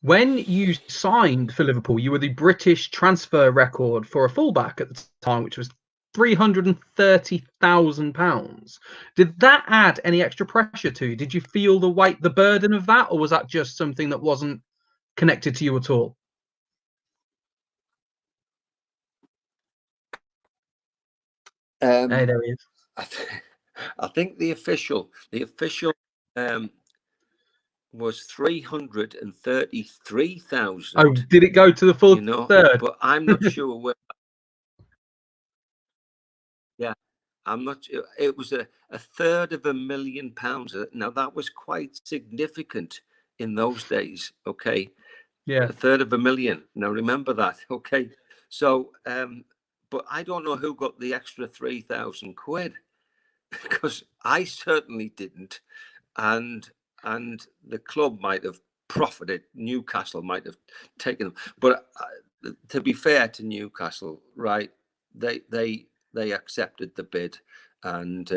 When you signed for Liverpool, you were the British transfer record for a fullback at the time, which was £330,000. Did that add any extra pressure to you? Did you feel the weight, the burden of that, or was that just something that wasn't connected to you at all? Hey, there he is. I, th- I think the official um, was 333,000. Oh, did it go to the full You know, third? but I'm not sure where. Yeah, I'm not. It was a third of £1 million. Now that was quite significant in those days. Okay, Yeah. a third of £1 million. Now remember that. Okay, so but I don't know who got the extra 3,000 quid because I certainly didn't, and the club might have profited. Newcastle might have taken them, but to be fair to Newcastle, right? They accepted the bid, and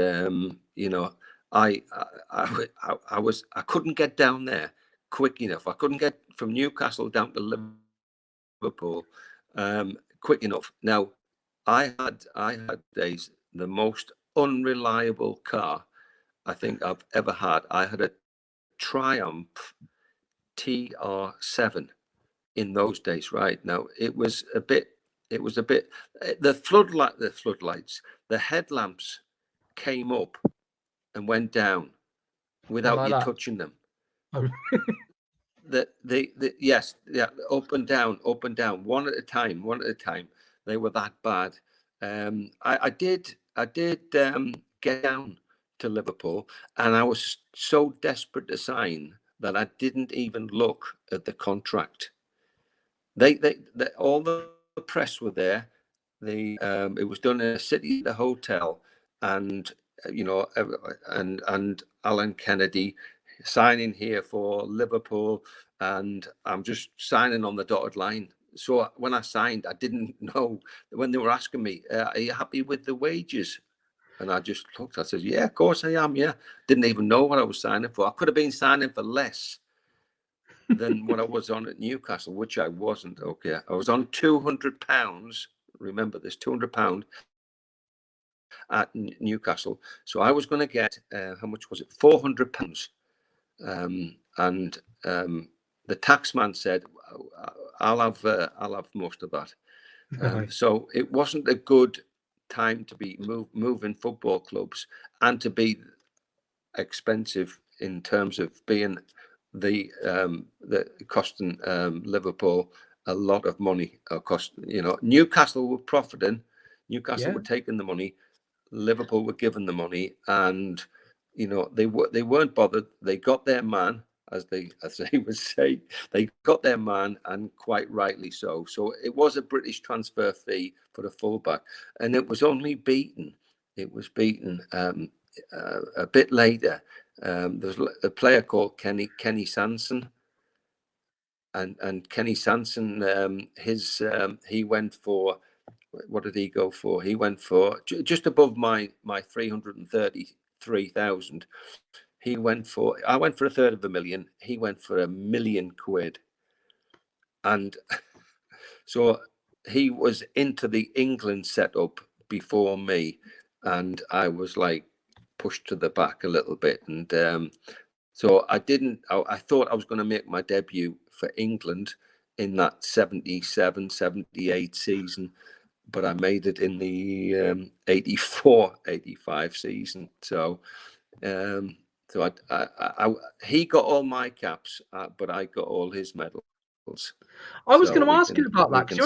you know, I couldn't get down there quick enough. I couldn't get from Newcastle down to Liverpool quick enough. Now, I had days the most unreliable car I think I've ever had. I had a Triumph TR7 in those days. Right now, it was a bit. The floodlights, the headlamps came up and went down Oh, without like you that. touching them. Oh. Yes, yeah, up and down, one at a time. They were that bad. I did get down to Liverpool, and I was so desperate to sign that I didn't even look at the contract. They all the press were there. It was done in a city, the hotel, and and Alan Kennedy signing here for Liverpool, and I'm just signing on the dotted line. So when I signed, I didn't know when they were asking me, "Are you happy with the wages?" And I just looked. I said, "Yeah, of course I am." Yeah, didn't even know what I was signing for. I could have been signing for less than what I was on at Newcastle, which I wasn't. Okay, I was on £200. Remember this, £200 at Newcastle. So I was going to get how much was it? £400. And the tax man said, I'll have most of that." So it wasn't a good time to be moving football clubs and to be expensive in terms of being the costing Liverpool a lot of money. Newcastle were profiting, Newcastle Yeah. were taking the money, Liverpool were given the money, and they weren't bothered. They got their man, as they would say. They got their man, and quite rightly so. So it was a British transfer fee for the fullback, and it was only beaten. It was beaten a bit later. There was a player called Kenny Sanson, and Kenny Sanson, he went for, what did he go for? He went for just above my 333,000. I went for a third of £1 million. He went for £1 million. And so he was into the England setup before me, and I was like pushed to the back a little bit. And so I didn't. I thought I was going to make my debut for England in that 77-78 season, but I made it in the 84-85 season. So he got all my caps, but I got all his medals. I was So going to we ask you can about we that because can